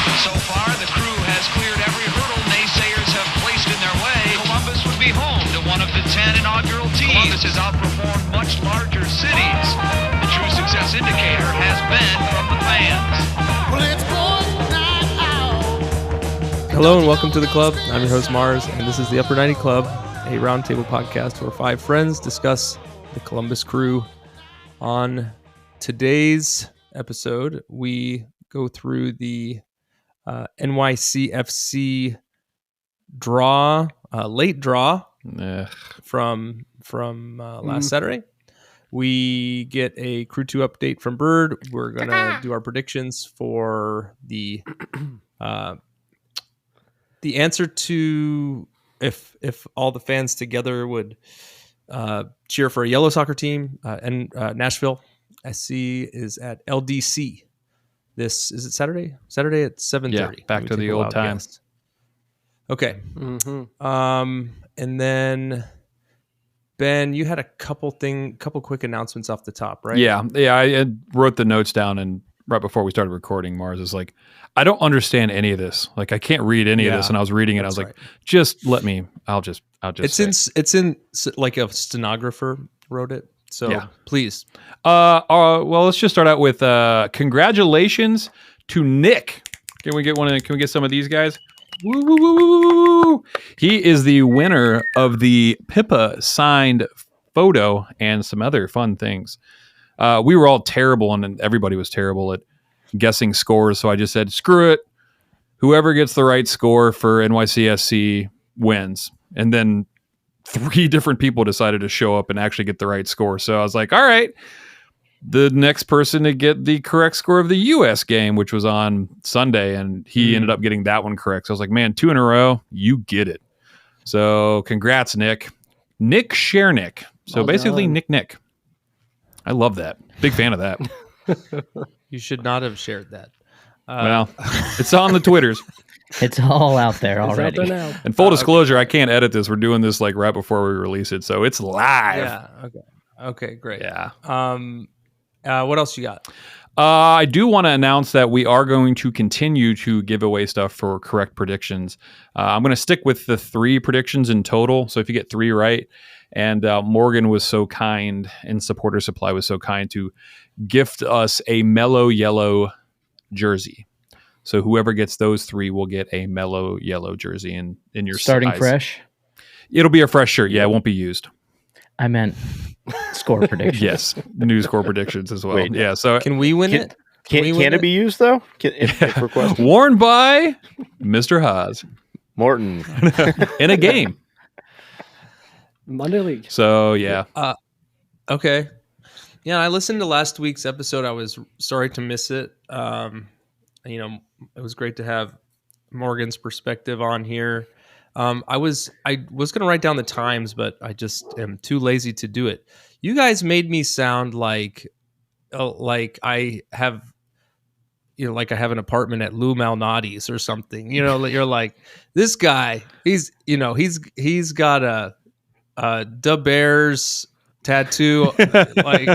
So far, the crew has cleared every hurdle naysayers have placed in their way. Columbus would be home to one of the 10 inaugural teams. Columbus has outperformed much larger cities. The true success indicator has been from the fans. Well, it's going out. Hello and welcome to the club. I'm your host Mars, and this is the Upper 90 Club, a roundtable podcast where five friends discuss the Columbus Crew. On today's episode, we go through the NYCFC draw, late draw from last Saturday. We get a Crew 2 update from Bird. We're going to do our predictions for the answer to if all the fans together would cheer for a yellow soccer team. And Nashville SC is at LDC. This is it Saturday at 7:30. Yeah, back to the old times. Okay. And then Ben, you had a couple quick announcements off the top, right? Yeah. I wrote the notes down, and right before we started recording, Mars is like, I don't understand any of this. Like, I can't read any of this. And I was reading it. I was like, just let me. I'll just. It's in like a stenographer wrote it. So yeah. Please. Well, let's just start out with congratulations to Nick. Can we get one? Can we get some of these guys? Woo, woo, woo, woo, woo. He is the winner of the Pippa signed photo and some other fun things. We were all terrible, and everybody was terrible at guessing scores. So I just said, screw it. Whoever gets the right score for NYCFC wins. And then 3 different people decided to show up and actually get the right score. So I was like, all right, the next person to get the correct score of the U.S. game, which was on Sunday, and he ended up getting that one correct. So I was like, man, 2 in a row, you get it. So congrats, Nick. Nick Shernick. So well basically done. Nick. I love that. Big fan of that. You should not have shared that. Well, it's on the Twitters. It's all out there already. Out there and full disclosure, I can't edit this. We're doing this like right before we release it, so it's live. Yeah. Okay. Great. Yeah. What else you got? I do want to announce that we are going to continue to give away stuff for correct predictions. I'm going to stick with the 3 predictions in total. So if you get 3 right, and Morgan was so kind, and Supporter Supply was so kind to gift us a Mellow Yellow jersey. So whoever gets those 3 will get a Mellow Yellow jersey in your starting size. Fresh. It'll be a fresh shirt. Yeah, it won't be used. I meant score predictions. Yes, new score predictions as well. Wait, yeah. So can we win it? Can it be used though? Worn by Mr. Haas Morton in a game. Monday League. So yeah. Okay. Yeah, I listened to last week's episode. I was sorry to miss it. It was great to have Morgan's perspective on here. I was going to write down the times, but I just am too lazy to do it. You guys made me sound like I have, like I have an apartment at Lou Malnati's or something. You're like, this guy, he's got a Da Bears tattoo, like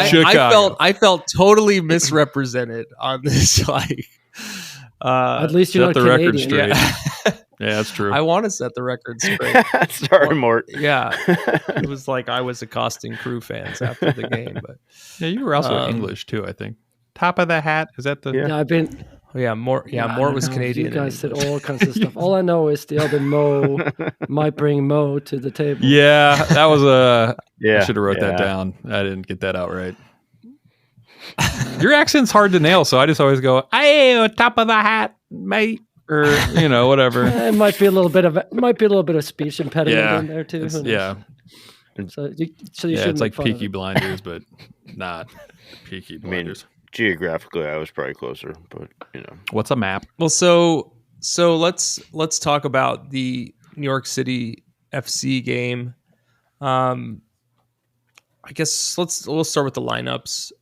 Chicago. I felt totally misrepresented on this. At least you're not the Canadian. record straight. Yeah. Yeah, that's true. I want to set the record straight. Sorry, Mort. Yeah, it was like I was accosting Crew fans after the game, but yeah, you were also English too. I think. Top of the hat, is that the? Yeah, I've been. Mort was Canadian. You guys said all kinds of stuff. All I know is the other Mo might bring Mo to the table. Yeah, that was a. Yeah, I should have wrote that down. I didn't get that out right. Your accent's hard to nail, so I just always go, "Hey, top of the hat, mate," or whatever. It might be a little bit of speech impediment in there too. Yeah. So you shouldn't. It's like Peaky Blinders, but not Peaky Blinders. Geographically, I was probably closer, but What's a map? Well, so let's talk about the New York City FC game. I guess we'll start with the lineups.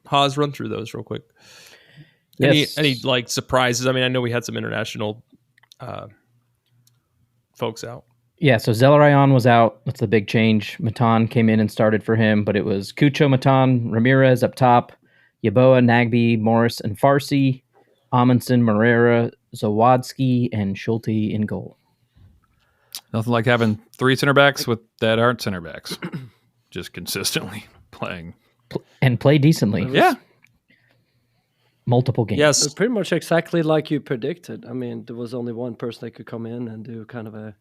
Haas, run through those real quick. Yes. Any like surprises? I mean, I know we had some international folks out. Yeah, so Zelarayan was out. That's the big change. Matan came in and started for him, but it was Cucho, Matan, Ramirez up top, Yaboa, Nagby, Morris, and Farsi, Amundsen, Morera, Zawadski, and Schulte in goal. Nothing like having 3 center backs that aren't center backs, just consistently playing. And play decently. Yeah. Multiple games. It was Yes. pretty much exactly like you predicted. I mean, there was only one person that could come in and do kind of a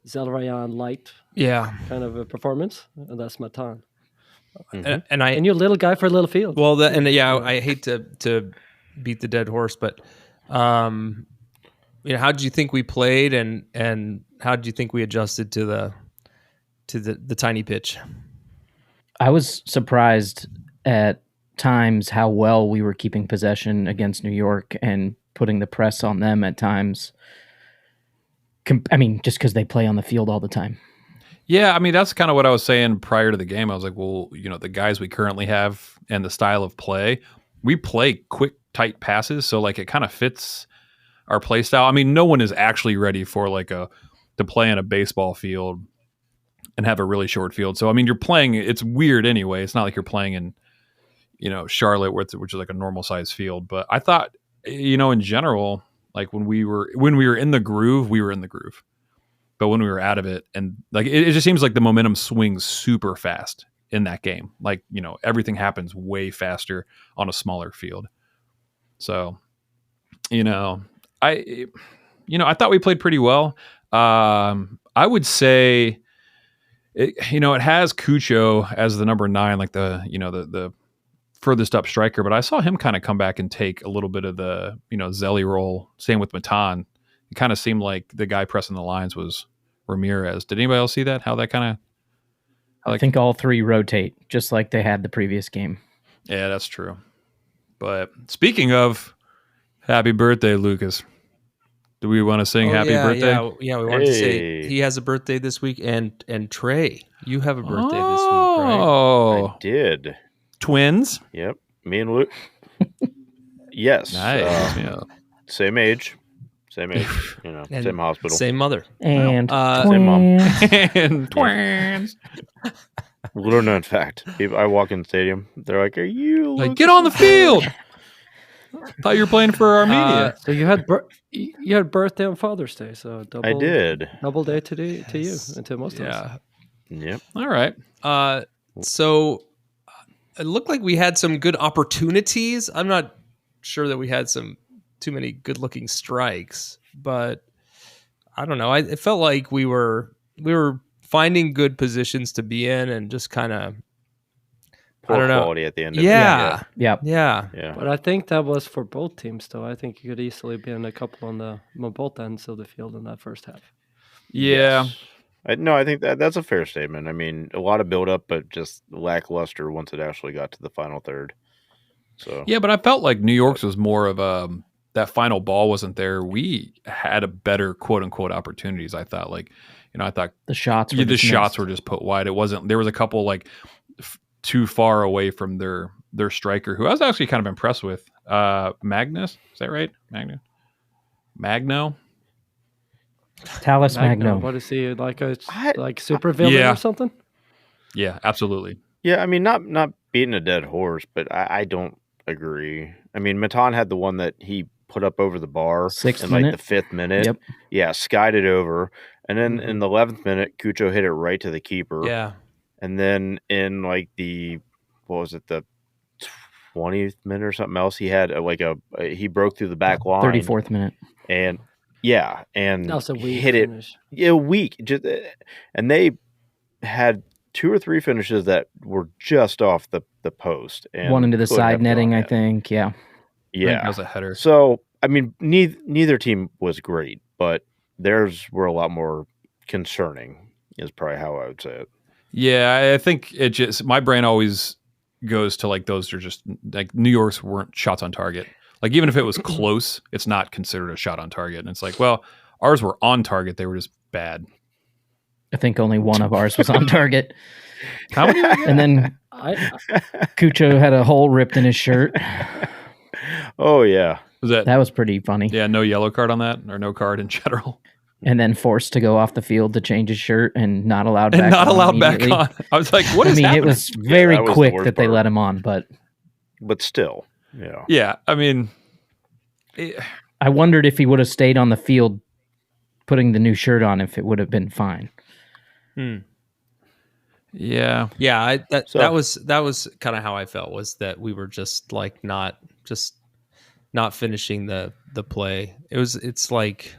Zelarayan light Yeah. kind of a performance, and that's Matan. And I And you're a little guy for a little field. well, I hate to beat the dead horse, but how did you think we played, and how did you think we adjusted to the tiny pitch? I was surprised at times how well we were keeping possession against New York and putting the press on them at times. Just because they play on the field all the time. Yeah, I mean, that's kind of what I was saying prior to the game. I was like, well, the guys we currently have and the style of play, we play quick, tight passes. So, like, it kind of fits our play style. I mean, no one is actually ready for, to play in a baseball field and have a really short field. So, I mean, you're playing, it's weird anyway. It's not like you're playing in, Charlotte, which is like a normal size field. But I thought, in general, like when we were in the groove, we were in the groove. But when we were out of it, and like it just seems like the momentum swings super fast in that game. Like, everything happens way faster on a smaller field. So, I thought we played pretty well. I would say it has Cucho as the number 9, like the furthest up striker, but I saw him kind of come back and take a little bit of the, Zelly role. Same with Matan. It kind of seemed like the guy pressing the lines was Ramirez. Did anybody else see that? How that kind of... I think all 3 rotate, just like they had the previous game. Yeah, that's true. But speaking of happy birthday, Lucas, do we want to sing happy birthday? Yeah, we wanted to say Hey. he has a birthday this week, and Trey, you have a birthday this week, right? Oh, I did. twins. Yep. Me and Luke. Yes. Nice. Yeah. Same age. Same age. And Same hospital. Same mother. And Same mom. And twins. Little known fact. I walk in the stadium. They're like, "Are you Like, Luke?" get on the field. Thought you were playing for Armenia. So you had birthday on Father's Day, so double. I did. Double day to you and to most of us. Yeah. Yep. All right. So it looked like we had some good opportunities. I'm not sure that we had too many good-looking strikes, but I don't know. It felt like we were finding good positions to be in, and just kind of Poor quality at the end of yeah, Yep. yeah. it. Yeah. But I think that was for both teams, though. I think you could easily be in a couple on both ends of the field in that first half. Yeah. I think that's a fair statement. I mean, a lot of build-up, but just lackluster once it actually got to the final third. So Yeah, but I felt like New York's was more of that final ball wasn't there. We had a better quote unquote opportunities. I thought I thought The shots were the just shots missed. were just put wide. It wasn't. There was a couple too far away from their striker, who I was actually kind of impressed with. Magnus, is that right? Magno. Talus Magno. What is he, like a I- super villain Yeah. or something? Yeah, absolutely. Yeah, I mean, not beating a dead horse, but I don't agree. I mean, Matan had the one that he put up over the bar Sixth in like minute. the 5th minute. Yep. Yeah, skied it over. And then in the 11th minute, Cucho hit it right to the keeper. Yeah. And then in like the 20th minute or something else, he had he broke through the back line. 34th minute. And yeah, and That was a weak hit it. finish. Yeah, weak. And they had 2 or 3 finishes that were just off the post. And One into the could side have netting, gone I in. think. Yeah. I think Yeah. that was a header. So, I mean, neither team was great, but theirs were a lot more concerning, is probably how I would say it. Yeah, I think it just, my brain always goes to like those are just like New York's weren't shots on target. Like even if it was close, it's not considered a shot on target. And it's like, well, ours were on target. They were just bad. I think only one of ours was on target. How many? And then Cucho had a hole ripped in his shirt. Oh, yeah. Was that? That was pretty funny. Yeah, no yellow card on that, or no card in general, And then forced to go off the field to change his shirt and not allowed and back not on allowed back immediately. on. I was like, what I is mean, happening? it was very that was the quick worst that they part. let him on, but but still, yeah. Yeah, I mean, I wondered if he would have stayed on the field putting the new shirt on, if it would have been fine. yeah. That was kind of how I felt, was that we were just like not finishing the play. It's like,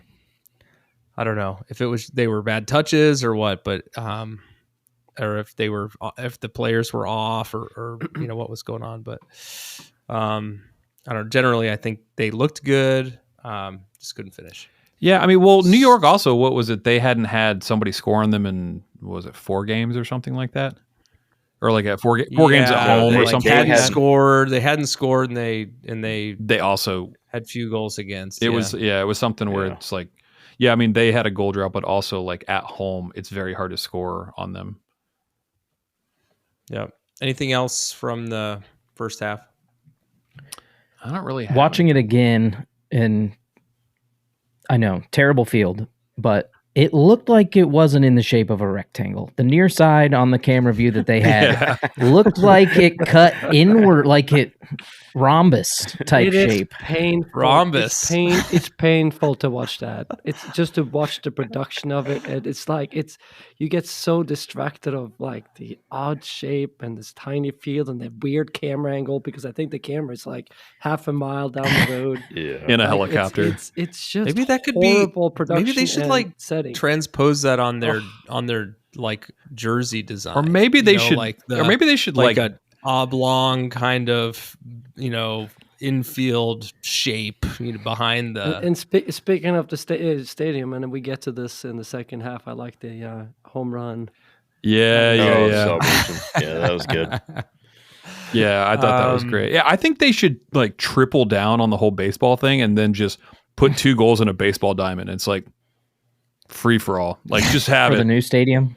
I don't know if they were bad touches or what, but or if the players were off or what was going on, but I don't know. Generally, I think they looked good, just couldn't finish. Yeah, I mean, well, New York also, what was it? They hadn't had somebody score on them in, what was it, 4 games or something like that? Or like at 4 games at home or something like that? They hadn't scored, and they also had few goals against. It was something where it's like, I mean, they had a goal drought, but also like at home, it's very hard to score on them. Yeah. Anything else from the first half? I don't really have Watching it again, and I know, terrible field, but it looked like it wasn't in the shape of a rectangle. The near side on the camera view that they had looked like it cut inward, like it rhombus type shape. Painful. Rhombus. It's painful to watch that. It's just to watch the production of it. And it's like you get so distracted of like the odd shape and this tiny field and the weird camera angle, because I think the camera is like half a mile down the road. in a helicopter. It's just maybe that could horrible be. production. Maybe they should like setting. transpose that on their like jersey design, Or maybe they should like a oblong kind of infield shape behind the. And speaking of the stadium, and then we get to this in the second half. I like the home run. Yeah. Yeah, that was good. Yeah, I thought that was great. Yeah, I think they should like triple down on the whole baseball thing and then just put 2 goals in a baseball diamond. It's like free for all. Like just have for it. the new stadium.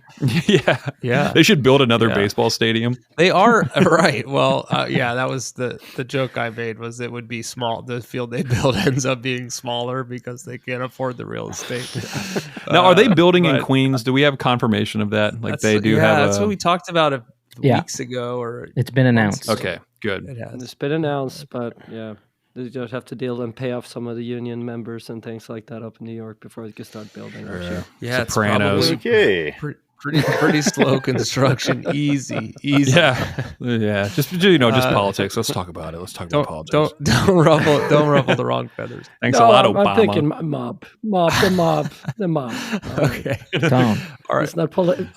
Yeah. They should build another baseball stadium. They are right. Well, that was the joke I made, was it would be small. The field they build ends up being smaller because they can't afford the real estate. Now, are they building in Queens? Do we have confirmation of that? Like they do have. That's what we talked about weeks ago. Or it's been announced. Okay, good. It's been announced, but they just have to deal and pay off some of the union members and things like that up in New York before they can start building. Yeah, Sopranos. It's pretty slow construction. Easy. Yeah. Just politics. Let's talk about it. Let's talk about politics. Don't ruffle the wrong feathers. Thanks a lot, Obama. I'm thinking the mob. Okay. All right. Let's not pull it.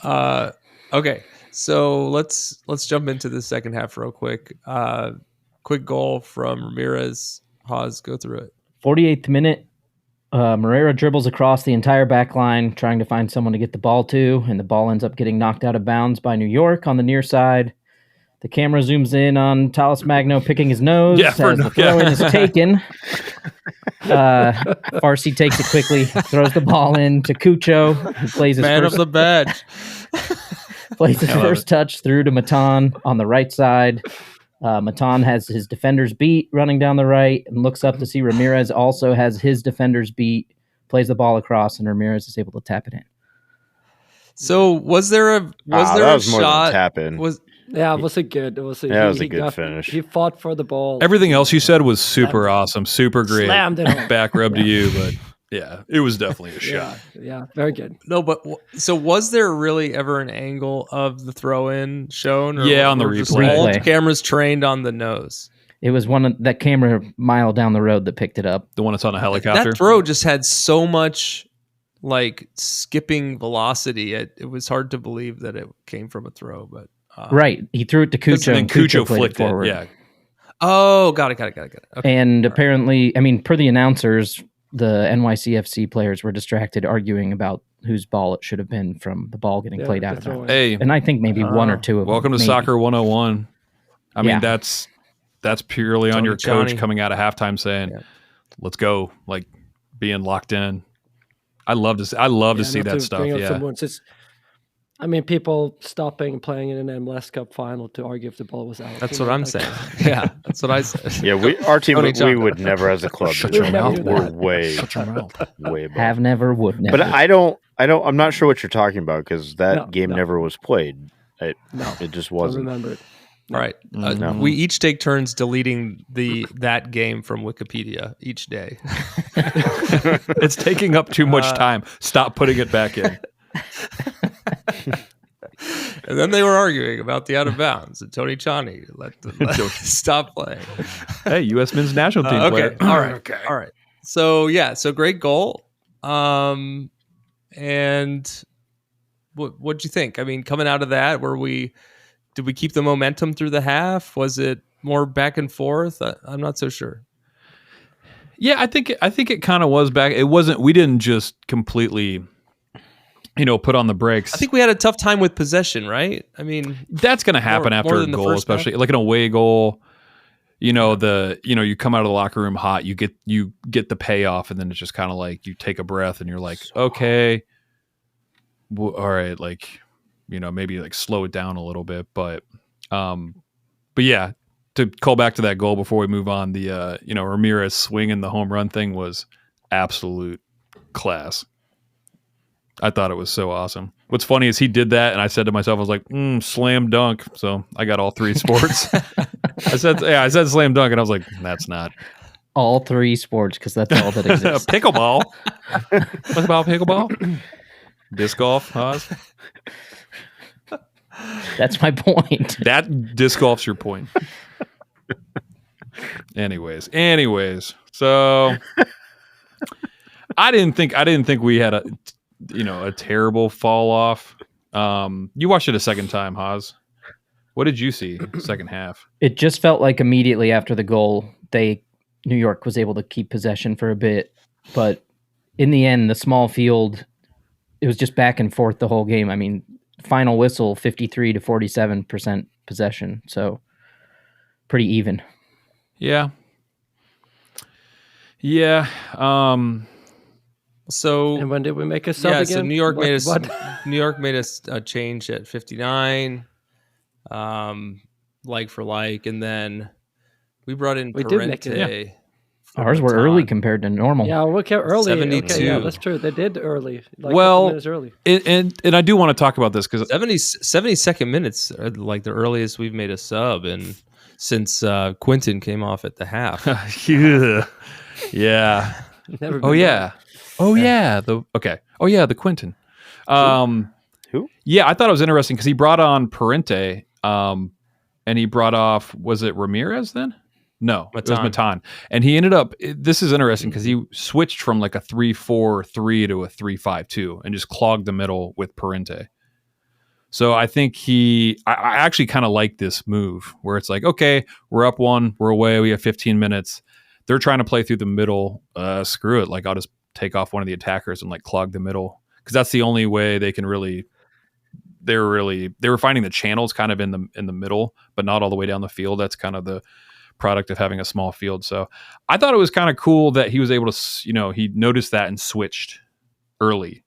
Okay. So let's jump into the second half real quick. Quick goal from Ramirez. Haas, go through it. 48th minute. Moreira dribbles across the entire back line, trying to find someone to get the ball to, and the ball ends up getting knocked out of bounds by New York on the near side. The camera zooms in on Talis Magno picking his nose as the throw-in is taken. Farsi takes it quickly, throws the ball in to Cucho, who plays his man of the badge. Plays his first touch through to Matan on the right side. Matan has his defenders beat running down the right and looks up to see Ramirez also has his defenders beat, plays the ball across, and Ramirez is able to tap it in. So was there a shot? More than tap in. It was a good. It was a good finish. He fought for the ball. Everything else you said was super awesome, super great. Slammed it home. Back rub to you, but yeah, it was definitely a shot. Yeah, very good. No, but so was there really ever an angle of the throw-in shown? Or on the replay. All the cameras trained on the nose. It was that camera mile down the road that picked it up. The one that's on a helicopter? That throw just had so much like skipping velocity. It was hard to believe that it came from a throw, but right. He threw it to Cucho and Cucho flicked it forward. Yeah. Oh, got it. Okay. And apparently, I mean, per the announcers, the NYCFC players were distracted arguing about whose ball it should have been from the ball getting played out of bounds. Hey, and I think maybe one or two of welcome them. To Soccer 101. I mean, that's purely on your coach coming out of halftime saying, let's go, like being locked in. I love to see that stuff. I mean, people stopping playing in an MLS Cup final to argue if the ball was out. That's what I'm saying. Yeah, that's what I said. Yeah, our team, we would never as a club. Shut your mouth. We're way above. Have never, would never. But I'm not sure what you're talking about because that game never was played. It just wasn't. I remember it. All right. No. We each take turns deleting that game from Wikipedia each day. It's taking up too much time. Stop putting it back in. And then they were arguing about the out of bounds, and Tony Chani let stop playing. Hey, U.S. men's national team Okay. player. All right. All right. So so great goal. And what'd you think? I mean, coming out of that, did we keep the momentum through the half? Was it more back and forth? I'm not so sure. Yeah, I think it kind of was back. It wasn't. We didn't just completely, put on the brakes. I think we had a tough time with possession, right? I mean, that's going to happen more after a than the goal, first especially half. like an away goal. You come out of the locker room hot. You get the payoff, and then it's just kind of like you take a breath, and you're like, okay, all right, like maybe like slow it down a little bit, but yeah. To call back to that goal before we move on, the Ramirez swinging the home run thing was absolute class. I thought it was so awesome. What's funny is he did that, and I said to myself, I was like, slam dunk. So I got all three sports. I said slam dunk, and I was like, that's not All three sports, because that's all that exists. pickleball. What about pickleball? Disc golf, Oz? That's my point. That disc golf's your point. Anyways, so I didn't think we had a terrible fall off. You watched it a second time, Haas. What did you see second half? It just felt like immediately after the goal, New York was able to keep possession for a bit, but in the end, the small field, it was just back and forth the whole game. I mean, final whistle, 53 to 47% possession, so pretty even. Yeah. So And when did we make a sub again? So New York made What? New York made a change at 59, like for like, and then we brought in We did make Parente. for Ours were Baton. early compared to normal. Yeah, we kept early. 72. Okay, yeah, that's true. They did early. Like Well, 15 minutes early. and I do want to talk about this because 72nd minutes are like the earliest we've made a sub, and since Quentin came off at the half. yeah. Never Oh been yeah. The Quentin. Who? Yeah, I thought it was interesting because he brought on Parente, and he brought off, was it Ramirez then? No, it was Matan. And he ended up, this is interesting because he switched from like a 3-4-3 to a 3-5-2 and just clogged the middle with Parente. So I think I actually kind of like this move where it's like, okay, we're up 1, we're away, we have 15 minutes. They're trying to play through the middle. Screw it. Like, I'll just take off one of the attackers and like clog the middle. Because that's the only way they can really, they were finding the channels kind of in the middle, but not all the way down the field. That's kind of the product of having a small field. So I thought it was kind of cool that he was able to, he noticed that and switched early.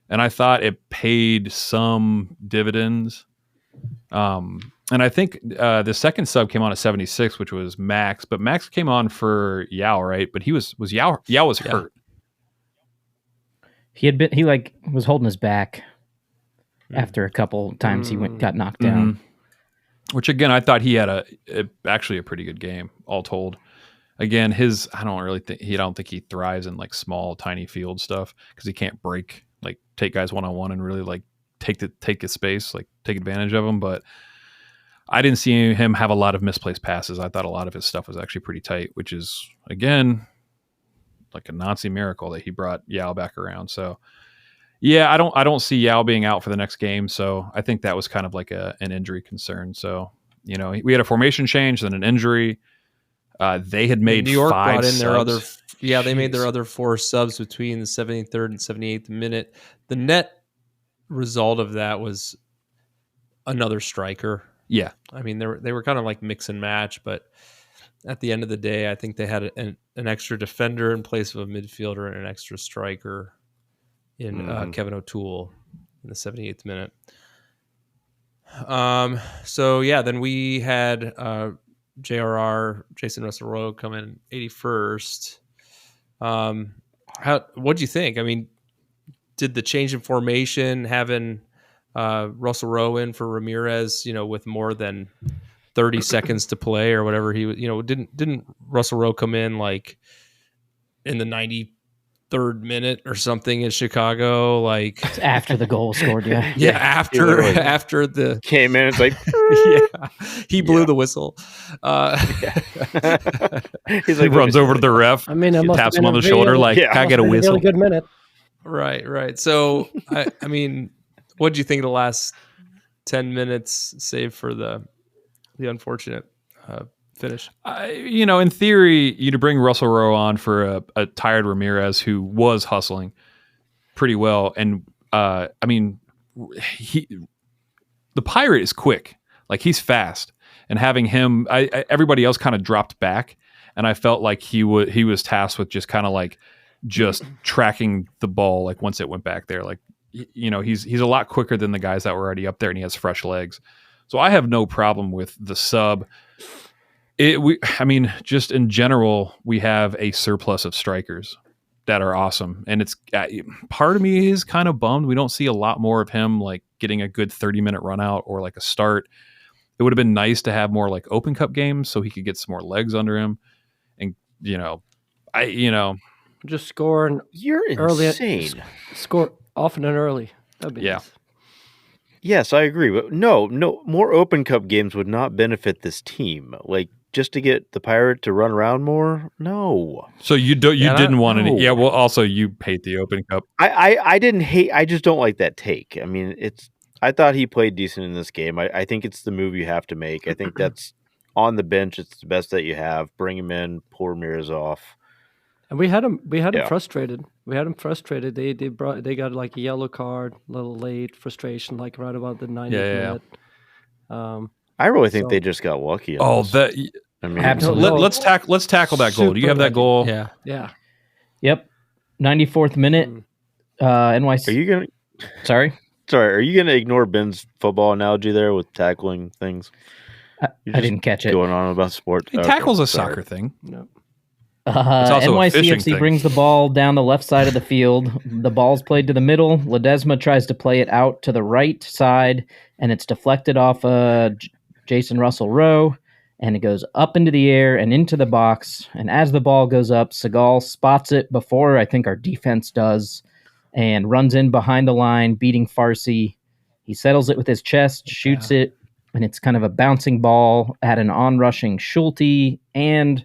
And I thought it paid some dividends. And I think the second sub came on at 76, which was Max, but Max came on for Yao, right? But Yao was hurt. He was holding his back after a couple times he got knocked down. Which again, I thought he had actually a pretty good game, all told. Again, I don't think he thrives in like small, tiny field stuff because he can't take guys one-on-one and really like take his space, like take advantage of them. But I didn't see him have a lot of misplaced passes. I thought a lot of his stuff was actually pretty tight, which is again like a Nazi miracle that he brought Yao back around. So yeah, I don't see Yao being out for the next game. So I think that was kind of like an injury concern. So, we had a formation change, then an injury. They had made New York 5 brought in subs. their other. Yeah, they made their other 4 subs between the 73rd and 78th minute. The net result of that was another striker. Yeah. I mean, they were kind of like mix and match, but at the end of the day, I think they had an extra defender in place of a midfielder and an extra striker in Kevin O'Toole in the 78th minute. So yeah, then we had JRR, Jason Russell Rowe, come in 81st. What'd you think? I mean, did the change in formation, having Russell Rowe in for Ramirez, with more than 30 seconds to play or whatever. He was, didn't Russell Rowe come in like in the 93rd minute or something in Chicago? Like It's after the goal was scored, yeah. yeah, he literally after the came in. It's like yeah, he blew the whistle. he's He like, runs over to the ref. I mean, it must have Taps been him on a the shoulder really- like, Yeah. "Can I get a must have been whistle?" really good minute. Right. So I mean, what do you think of the last 10 minutes, save for the unfortunate finish? In theory, you'd bring Russell Rowe on for a tired Ramirez who was hustling pretty well, and I mean, the Pirate is quick, like he's fast, and having him, everybody else kind of dropped back, and I felt like he was tasked with just kind of like just tracking the ball, like once it went back there, like he's a lot quicker than the guys that were already up there, and he has fresh legs. So I have no problem with the sub. Just in general, we have a surplus of strikers that are awesome, and it's part of me is kind of bummed we don't see a lot more of him, like getting a good 30-minute run out or like a start. It would have been nice to have more like Open Cup games so he could get some more legs under him, and Just score you're early. insane. Score often and early. That'd be nice. Yes, I agree. But no, more Open Cup games would not benefit this team. Like, just to get the Pirate to run around more? No. So you didn't want any. No. Yeah, well, also you hate the Open Cup. I didn't hate. I just don't like that take. I mean, I thought he played decent in this game. I think it's the move you have to make. I think that's on the bench. It's the best that you have. Bring him in. Pull Ramirez off. And we had him Yeah. frustrated. They got like a yellow card, a little late, frustration, like right about the 90th Yeah. minute. I really think So- they just got lucky. Oh, that. I mean, Absolutely. let's tackle that goal. Do you have that Super goal? Yeah. Yeah. Yep. 94th minute. NYC. Are you gonna? Sorry. Sorry, are you gonna ignore Ben's football analogy there with tackling things? I You're just didn't catch it. Going on about sports. He Okay, tackles a sorry. soccer thing. No. also a fishing NYCFC thing. brings the ball down the left side of the field. The ball's played to the middle. Ledesma tries to play it out to the right side, and it's deflected off Jason Russell Rowe, and it goes up into the air and into the box. And as the ball goes up, Segal spots it before I think our defense does, and runs in behind the line, beating Farsi. He settles it with his chest, shoots it, and it's kind of a bouncing ball at an onrushing Schulte, and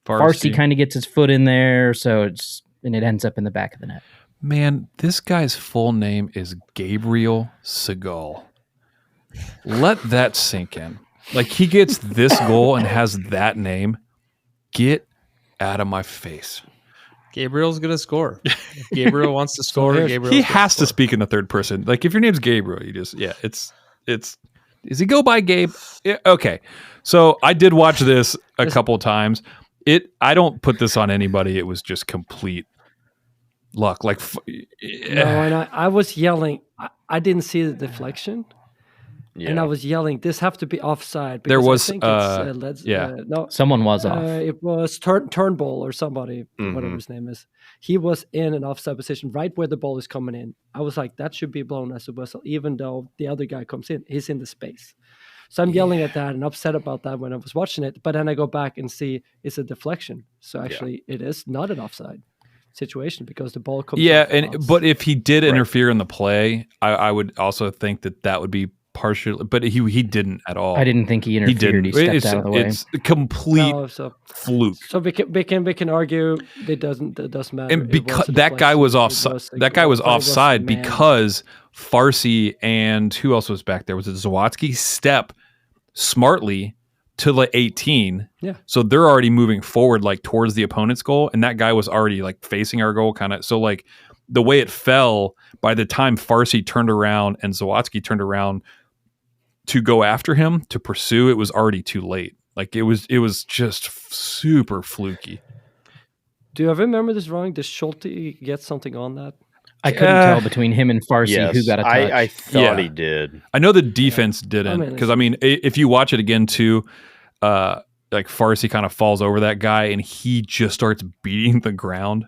Farsi kind of gets his foot in there, and it ends up in the back of the net. Man, this guy's full name is Gabriel Segal. Let that sink in. Like, he gets this goal and has that name. Get out of my face. Gabriel's gonna score. If Gabriel wants to score. Gabriel. He has to speak in the third person. Like, if your name's Gabriel, you just does he go by Gabe? Yeah, okay. So I did watch this a couple times. I don't put this on anybody. It was just complete luck. Like, No, and I was yelling. I didn't see the deflection. Yeah. And I was yelling, this have to be offside. There because was, I think it's, no, Someone was off. it was Turnbull or somebody, whatever his name is. He was in an offside position right where the ball is coming in. I was like, that should be blown as a whistle, even though the other guy comes in. He's in the space. So I'm yelling at that and upset about that when I was watching it. But then I go back and see it's a deflection. So actually, it is not an offside situation because the ball comes. Yeah, off the and bounce. but if he did interfere in the play, I would also think that would be partially, but he didn't at all. I didn't think he interfered. He stepped out of the way. It's complete No, so fluke. we can argue it doesn't matter. And It because was a that guy deflection. was It offside, was a that guy was goal, but it offside man. because Farsi and who else was back there? Was it Zawadzki? Step smartly to the 18. Yeah. So they're already moving forward, like towards the opponent's goal, and that guy was already like facing our goal, kind of. So like the way it fell, by the time Farsi turned around and Zawadzki turned around to go after him to pursue, it was already too late. Like it was just super fluky. Do I remember this wrong? Did Schulte get something on that? I couldn't tell between him and Farsi who got a touch. I thought he did. I know the defense didn't, because I mean, if you watch it again too, like Farsi kind of falls over that guy and he just starts beating the ground.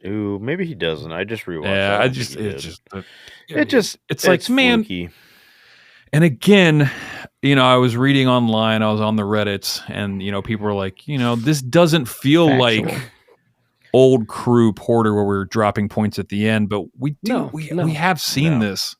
Ooh, maybe he doesn't. I just rewatched. Yeah, that. it's like, man. fluky. And again, I was reading online, I was on the Reddits, and people were like, this doesn't feel Factual. like old crew Porter where we were dropping points at the end, but we have seen this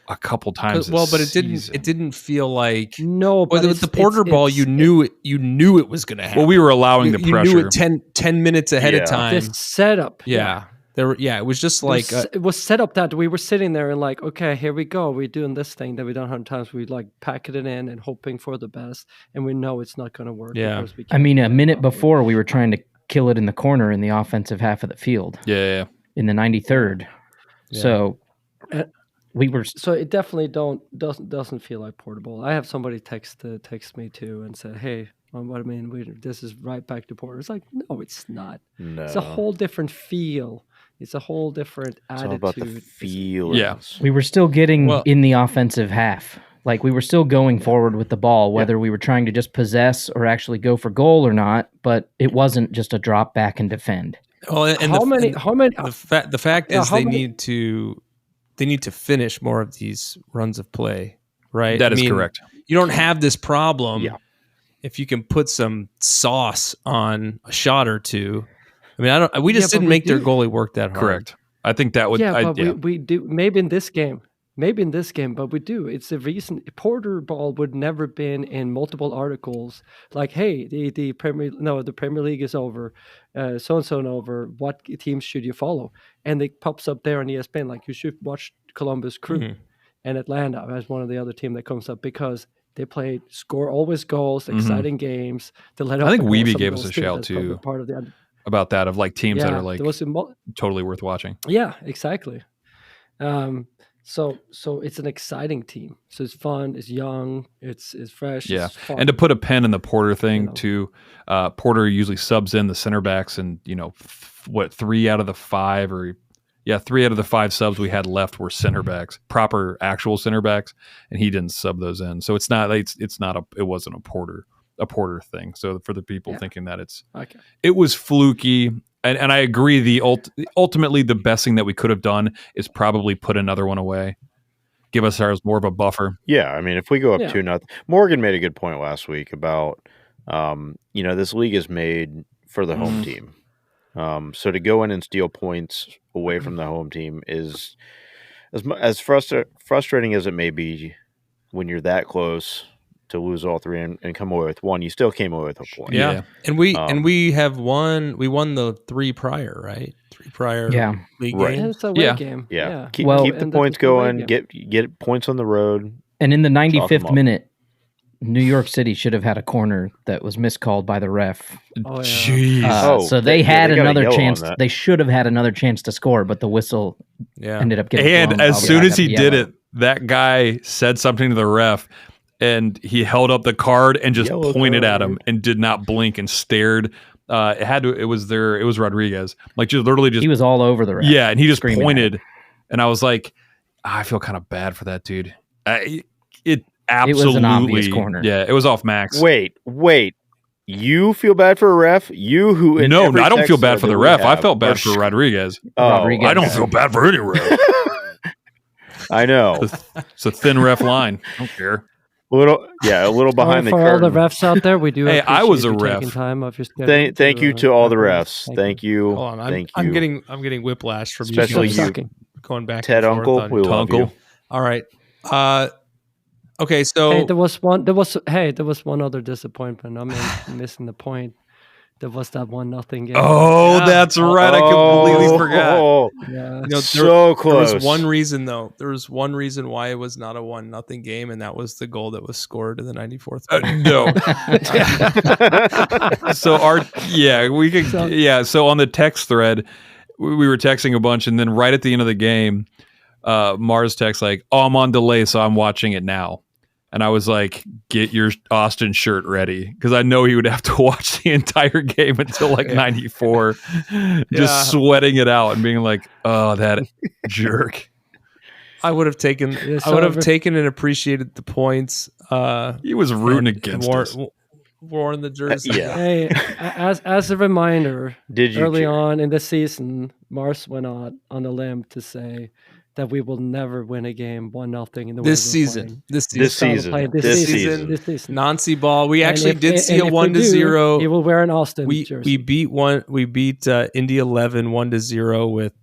a couple times. Well, but it season. didn't feel like No, but with the Porter ball, you knew it was going to happen. Well, we were allowing the pressure. You knew it 10 minutes ahead of time. This setup. Yeah. It was just like it was set up that we were sitting there and like, okay, here we go. We're doing this thing that we've done 100 times. We like packing it in and hoping for the best, and we know it's not going to work. Yeah. because we I mean, a can't minute do it. before we were trying to kill it in the corner in the offensive half of the field Yeah. in the 93rd. Yeah. So Uh, we were So it definitely doesn't feel like portable. I have somebody text me too and said, "Hey, what I mean, this is right back to Porter." It's like, no, it's not. No. It's a whole different feel. It's a whole different It's attitude. all about the feelings. Yeah. we were still getting Well- in the offensive half. Like we were still going forward with the ball, whether we were trying to just possess or actually go for goal or not. But it wasn't just a drop back and defend. well, and How many? the fact Yeah, is how they many- need to finish more of these runs of play, right? That is correct. You don't have this problem Yeah. if you can put some sauce on a shot or two. I mean, we just but didn't we make their do. goalie work that hard. Correct. I think that would. We do. Maybe in this game, but we do. It's the reason Porter ball would never been in multiple articles like, hey, the Premier League is over, so and so and over. What teams should you follow? And it pops up there on ESPN like you should watch Columbus Crew Mhm. and Atlanta as one of the other team that comes up because they play score always goals, exciting games. To let I think up the Weeby goals, gave some us a goals too. shout, That's probably too. Part of the about that of like teams that are like there was totally worth watching. yeah, exactly. So it's an exciting team. So it's fun. It's young. It's fresh. Yeah, It's fun. and to put a pin in the Porter thing You know. too, Porter usually subs in the center backs, and 3 out of the 5 subs we had left were center backs, proper actual center backs, and he didn't sub those in. So it wasn't a Porter thing. So for the people thinking that Okay. it was fluky. And I agree. Ultimately, the best thing that we could have done is probably put another one away, give us ours more of a buffer. Yeah, I mean, if we go up Yeah. 2-0, Morgan made a good point last week about, this league is made for the home team. So to go in and steal points away from the home team is as frustrating as it may be when you're that close to lose all 3 and come away with 1. You still came away with a point. Yeah. Yeah. And we have won. We won the 3 prior, right? 3 prior league Right. Yeah, games. it's a away Yeah. game. Yeah. Keep Well- the And points it's a away going. game. Get points on the road. And in the Chalk 'em 95th up. minute, New York City should have had a corner that was miscalled by the ref. Oh, yeah. Jeez. So they had they got a another yellow on chance. that. They should have had another chance to score, but the whistle Yeah. ended up getting And blown as out soon back as he up did yellow. it, that guy said something to the ref, and he held up the card and just Yellow pointed at him card. and did not blink and stared. It was Rodriguez. Like just literally just he was all over the ref. yeah, and he just screaming at pointed, and I was like, I feel kind of bad for that dude. It absolutely was an obvious corner. Yeah, it was off Max. Wait. You feel bad for a ref? You who in No, every I don't feel text bad thread for the that we ref. I have felt bad are for Rodriguez. Oh, Rodriguez. I don't Okay. feel bad for any ref. I know. It's a thin ref line. I don't care. A little behind the for all the curtain. refs out there, we do. Hey, I was appreciate a you ref. taking time of your schedule Thank you to all the refs. Thank you. Hold on, Thank I'm you. I'm getting whiplash from Especially you you. guys going back. Ted and forth Uncle, on- we love Uncle. you. All right. Okay. So Hey, there was one other disappointment. I'm missing the point. There was that 1-0 game. Oh, Yeah. that's right. I completely forgot. Oh, Yeah. you know, so close. There was one reason though. There was one reason why it was not a 1-0 game, and that was the goal that was scored in the 94th minute. No. So So on the text thread, we were texting a bunch, and then right at the end of the game, Mars texts like, "Oh, I'm on delay, so I'm watching it now." And I was like, "Get your Austin shirt ready," because I know he would have to watch the entire game until like 94, just sweating it out and being like, "Oh, that jerk." I would have taken. Yeah, I would have so- taken and appreciated the points. He was rooting and against wore- us. Worn the jersey. Yeah. Hey, as a reminder, Did you early care? on in the season, Mars went on a limb to say that we will never win a game 1-0 in the This way we're season. playing. This This season. season. This season. season. Nancy ball. We And actually if- did see and a if we 1-0. do, he will wear an Austin We jersey. beat Indy 11 1-0 with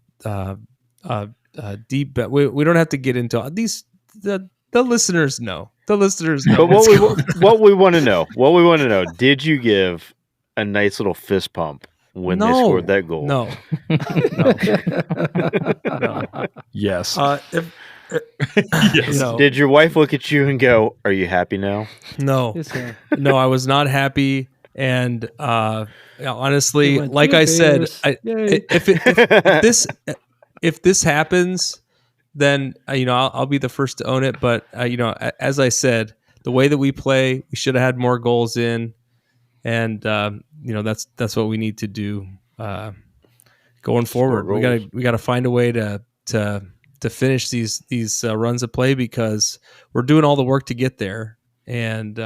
deep bet. We don't have to get into these. The listeners know. The listeners know. But what we want to know, did you give a nice little fist pump when they scored that goal? No. No. Yes. Yes. No. Did your wife look at you and go, "Are you happy now?" No. Yes, sir. No, I was not happy. And honestly, You went, like "Two I said, beers. Yay." if this happens, then I'll be the first to own it. But as I said, the way that we play, we should have had more goals in, and that's what we need to do going forward. We gotta find a way to finish these runs of play, because we're doing all the work to get there, and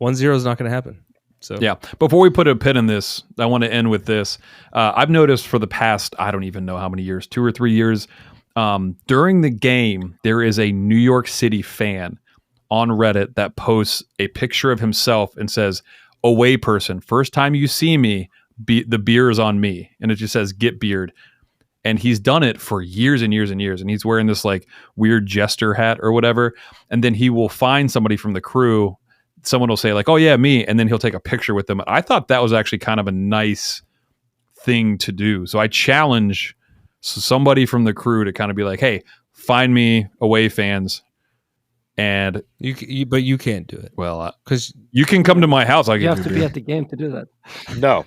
1-0 is not going to happen. So Yeah. Before we put a pin in this, I want to end with this. I've noticed for the past, I don't even know how many years, 2 or 3 years, during the game, there is a New York City fan on Reddit that posts a picture of himself and says, "Away person, first time you see me, the beer is on me." And it just says, "Get beard." And he's done it for years and years and years. And he's wearing this like weird jester hat or whatever. And then he will find somebody from the crew. Someone will say like, "Oh yeah, me." And then he'll take a picture with them. I thought that was actually kind of a nice thing to do. So I challenge somebody from the crew to kind of be like, "Hey, find me away fans." And but you can't do it. Well, Because you can come to my house. You have to be at the game to do that. No.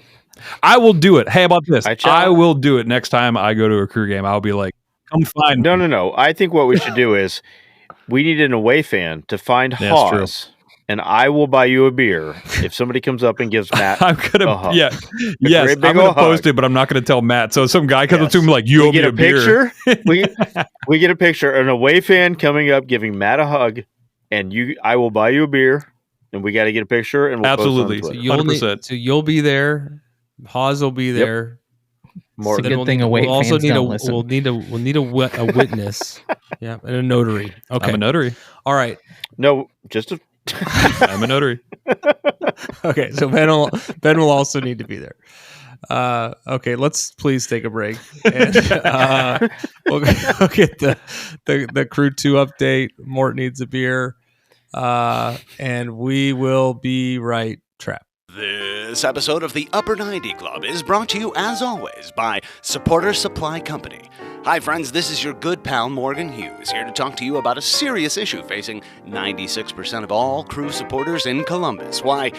I will do it. Hey, how about this? I I will do it next time I go to a crew game. I'll be like, "Come find me." No. I think what we should do is we need an away fan to find That's Haas, and I will buy you a beer if somebody comes up and gives Matt I'm gonna, a hug. yes, great big I'm gonna ol' post hug. it, but I'm not gonna tell Matt. So some guy comes up to Yes. him like, "You We owe me get a a beer." picture. we get a picture, an away fan coming up giving Matt a hug, and I will buy you a beer, and we got to get a picture, and we'll Absolutely. post it on you'll Twitter. 100%. you'll be there. Haas will be there. More It's a good thing away we'll also fans need don't listen. we'll need a witness. Yeah, and a notary. Okay. I'm a notary. All right. no, just a I'm a notary. Okay. So Ben will also need to be there. Okay, let's please take a break. And, we'll get the Crew 2 update. Mort needs a beer. And we will be right trapped. This episode of the Upper 90 Club is brought to you, as always, by Supporter Supply Company. Hi, friends, this is your good pal Morgan Hughes, here to talk to you about a serious issue facing 96% of all Crew supporters in Columbus. Why,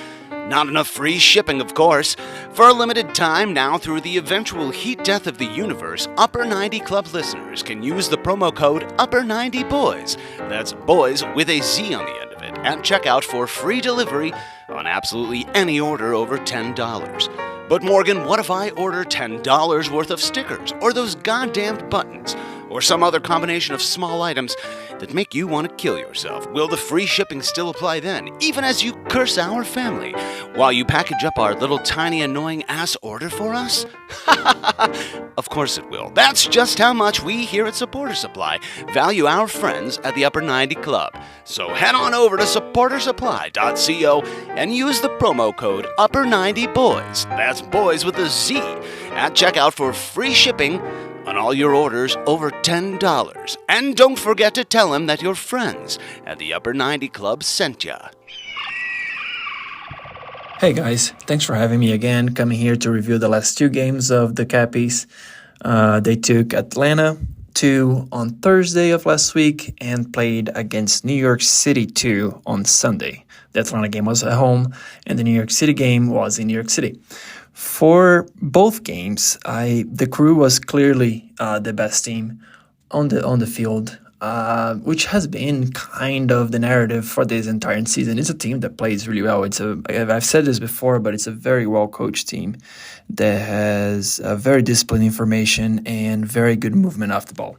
not enough free shipping, of course. For a limited time now, through the eventual heat death of the universe, Upper 90 Club listeners can use the promo code Upper90Boys. That's boys with a Z on the end of it, at checkout for free delivery on absolutely any order over $10. But Morgan, what if I order $10 worth of stickers, or those goddamned buttons, or some other combination of small items that make you want to kill yourself? Will the free shipping still apply then, even as you curse our family, while you package up our little tiny annoying ass order for us? Of course it will. That's just how much we here at Supporter Supply value our friends at the Upper 90 Club. So head on over to supportersupply.co and use the promo code Upper90Boys. That's boys with a Z at checkout for free shipping on all your orders over $10. And don't forget to tell them that your friends at the Upper 90 Club sent ya. Hey guys, thanks for having me again, coming here to review the last 2 games of the Cappies. They took Atlanta 2 on Thursday of last week and played against New York City 2 on Sunday. The Atlanta game was at home and the New York City game was in New York City. For both games, the Crew was clearly the best team on the field, which has been kind of the narrative for this entire season. It's a team that plays really well. I've said this before, but it's a very well-coached team that has a very disciplined information and very good movement off the ball.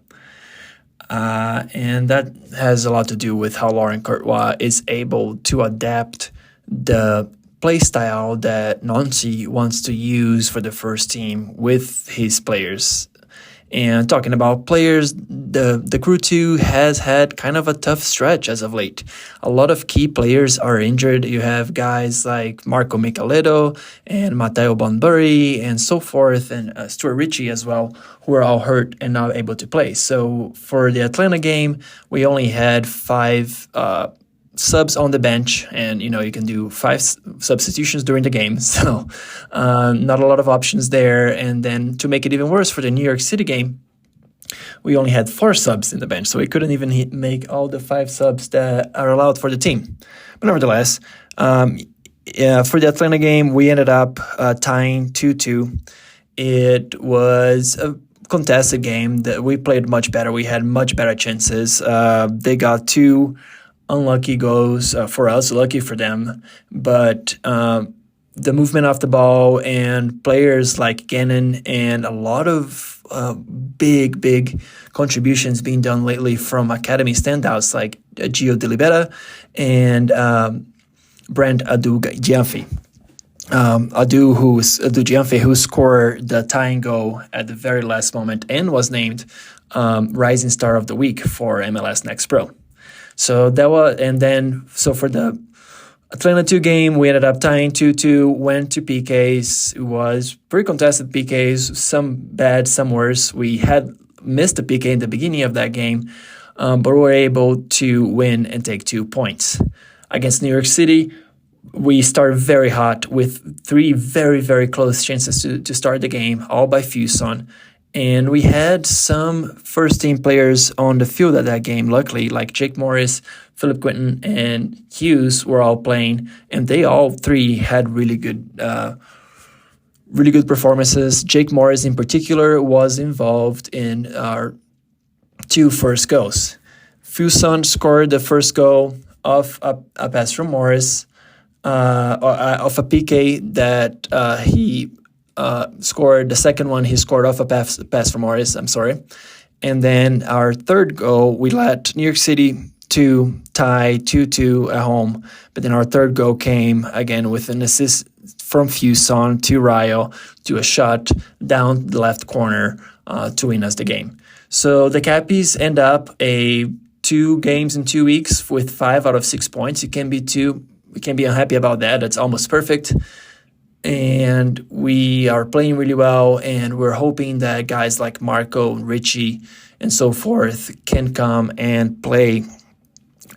And that has a lot to do with how Laurent Courtois is able to adapt the play style that Nancy wants to use for the first team with his players. And talking about players, the crew 2 has had kind of a tough stretch as of late. A lot of key players are injured. You have guys like Marco Micheleto and Matteo Bonbury and so forth, and Stuart Ritchie as well, who are all hurt and not able to play. So for the Atlanta game, we only had 5 subs on the bench, and you can do 5 substitutions during the game, so not a lot of options there. And then to make it even worse, for the New York City game, we only had 4 subs in the bench, so we couldn't even make all the 5 subs that are allowed for the team. But nevertheless, for the Atlanta game, we ended up tying 2-2. It was a contested game that we played much better. We had much better chances. They got 2 unlucky goals for us, lucky for them. But the movement off the ball and players like Gannon and a lot of big contributions being done lately from academy standouts like Gio Delibera and Brent Adu-Gianfi. Adu-Gianfi, who scored the tying goal at the very last moment and was named Rising Star of the Week for MLS Next Pro. So that was, and then for the Atlanta 2 game, we ended up tying 2-2, went to PKs. It was pretty contested PKs, some bad, some worse. We had missed a PK in the beginning of that game, but we were able to win and take 2 points. Against New York City, we started very hot with 3 very, very close chances to start the game, all by Fuson. And we had some first-team players on the field at that game, luckily, like Jake Morris, Philip Quinton, and Hughes were all playing, and they all 3 had really good performances. Jake Morris, in particular, was involved in our 2 first goals. Fuson scored the first goal off a pass from Morris, off a PK that he scored. The second one, he scored off a pass from Morris, And then our third goal, we let New York City to tie 2-2 at home. But then our third goal came again with an assist from Fuson to Rayo to a shot down the left corner to win us the game. So the Cappies end up 2 games in 2 weeks with 5 out of 6 points. We can be unhappy about that. That's almost perfect. And we are playing really well, and we're hoping that guys like Marco, Richie, and so forth can come and play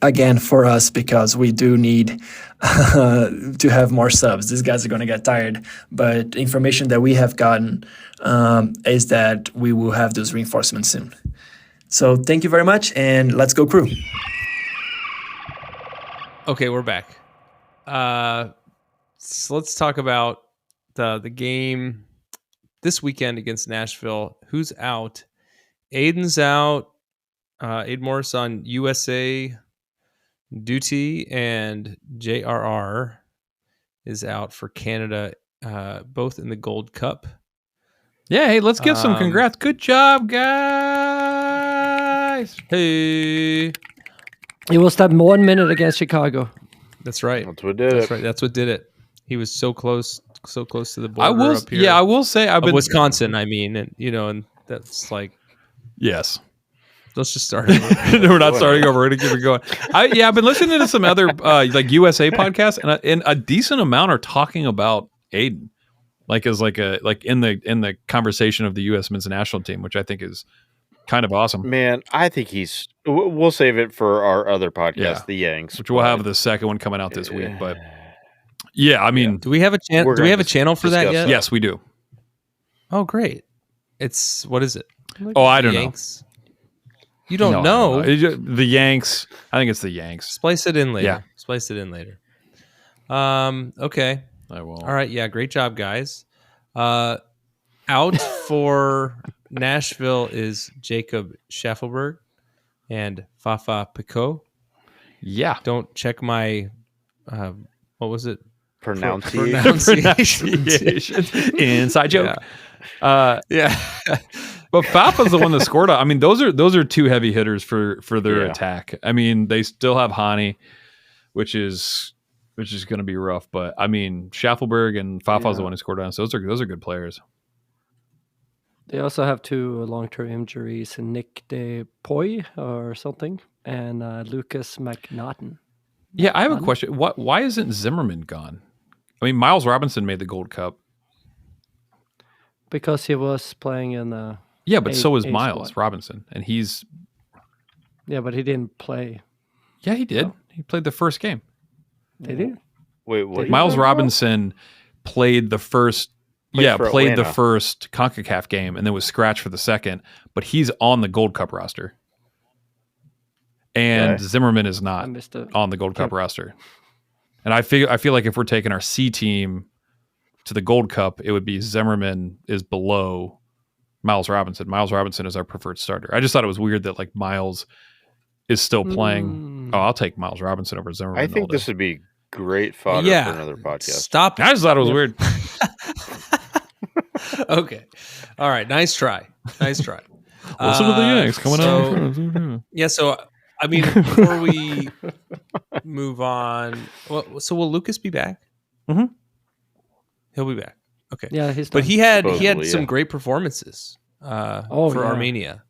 again for us, because we do need to have more subs. These guys are going to get tired, but information that we have gotten is that we will have those reinforcements soon. So thank you very much, and let's go Crew. Okay, we're back. So let's talk about the game this weekend against Nashville. Who's out? Aiden's out. Aiden Morris on USA duty, and JRR is out for Canada, both in the Gold Cup. Yeah, hey, let's give some congrats. Good job, guys. Hey. It was that 1 minute against Chicago. That's right. That's what did it. That's right. That's what did it. He was so close to the border up here. Yeah, I will say I've been Wisconsin. I mean, and that's like, yes. Let's just start over. No, we're not starting over. We're gonna keep it going. I've been listening to some other like USA podcasts, and a decent amount are talking about Aiden, like as like in the conversation of the U.S. men's national team, which I think is kind of awesome. Man, I think we'll save it for our other podcast, Yeah. the Yanks, which we'll have the second one coming out this week. But yeah, I mean, do we have a channel? Do we have a channel for that yet? Yes, we do. Oh, great! What is it? Oh, I don't Yanks? Know. You don't know the Yanks. I think it's the Yanks. Splice it in later. Yeah, splice it in later. Okay. I will. All right. Yeah. Great job, guys. Out for Nashville is Jacob Schaffelberg and Fafa Picot. Yeah. Don't check my what was it? Pronunciation. Inside joke. Yeah. But Fafa's the one that scored. I mean, those are 2 heavy hitters for their attack. I mean, they still have Hani, which is going to be rough. But I mean, Schaffelberg and Fafa's the one who scored on. So those are good players. They also have 2 long-term injuries: Nick DePoy or something, and Lucas McNaughton. Yeah, I have a question. Why isn't Zimmerman gone? I mean, Miles Robinson made the Gold Cup. Because he was playing in the But so was A Miles squad. Robinson, and he's but he didn't play. yeah, he did. No. He played the first game. Did he? Wait, what? Miles Robinson played the first. Played for played the Atlanta. first CONCACAF game, and then was scratched for the second. But he's on the Gold Cup roster, and Okay. Zimmerman is I not missed it. on the Gold Cup roster. And I feel like if we're taking our C team to the Gold Cup, it would be Zimmerman is below Miles Robinson. Miles Robinson is our preferred starter. I just thought it was weird that like Miles is still playing. Oh, I'll take Miles Robinson over Zimmerman. I all think day. this would be great fodder Yeah. for another podcast. Stop. I just thought it was weird. Okay. All right. Nice try. Nice try. Listen to the Yanks coming so, out. Yeah. So, I mean, before we move on, so will Lucas be back? Mhm. He'll be back. Okay. Yeah, he's But done. he had Supposedly, some yeah. great performances for yeah. Armenia.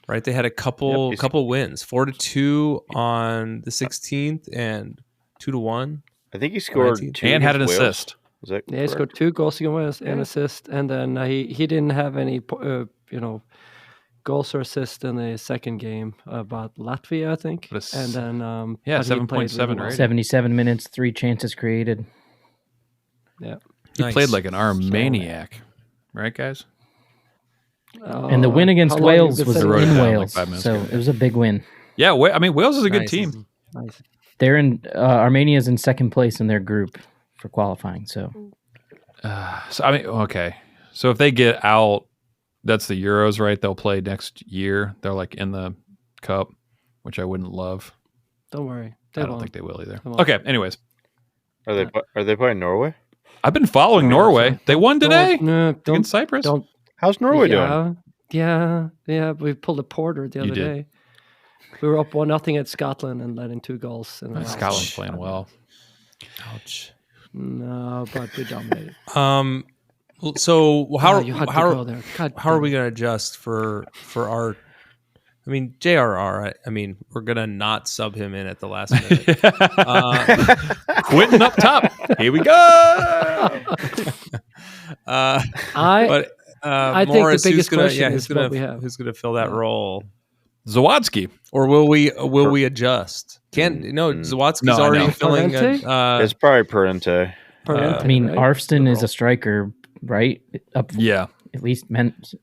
Right? They had a couple Yep. wins. 4-2 on the 16th and 2-1. I think he scored 19. 2 And had an against Wales. assist. Is that Yeah, he scored correct? 2 goals against Wales and assist, and then he didn't have any goals or assists in the second game about Latvia, I think. But And then yeah, but he played 7.7 really well. rating. 77 minutes, 3 chances created. Yeah, He Nice. played like an Armaniac, right, guys? And the win against how long you Wales been was saying wrote it in down like Wales, 5 minutes so ago. it was a big win. Yeah, I mean Wales is a good Nice. team. Nice. They're in Armenia's in second place in their group for qualifying. So So I mean, okay. So if they get out, that's the Euros, right? They'll play next year. They're like in the cup, which I wouldn't love. Don't worry. I don't think they will either. They won't. Okay. Anyways, Are they playing Norway? I've been following Norway. They won today Don't against Cyprus. don't. How's Norway doing? Yeah. We pulled a Porter the You other did. day. We were up 1-0 at Scotland and let in 2 goals. In the last Scotland's one. playing well. Ouch. No, but we dominated. So how you had to how go there. God how are damn we it. going to adjust for our? I mean, JRR. I mean, we're going to not sub him in at the last minute. Quentin up top. Here we go. But I think Morris, the biggest who's gonna, question who's is gonna what we have. who's going to fill that role, Zawadski. or will we adjust? Zawadzki's No, I already know. filling. It's probably Parente. Parente, I mean, right? Arfston is a striker, right? Up Yeah. at least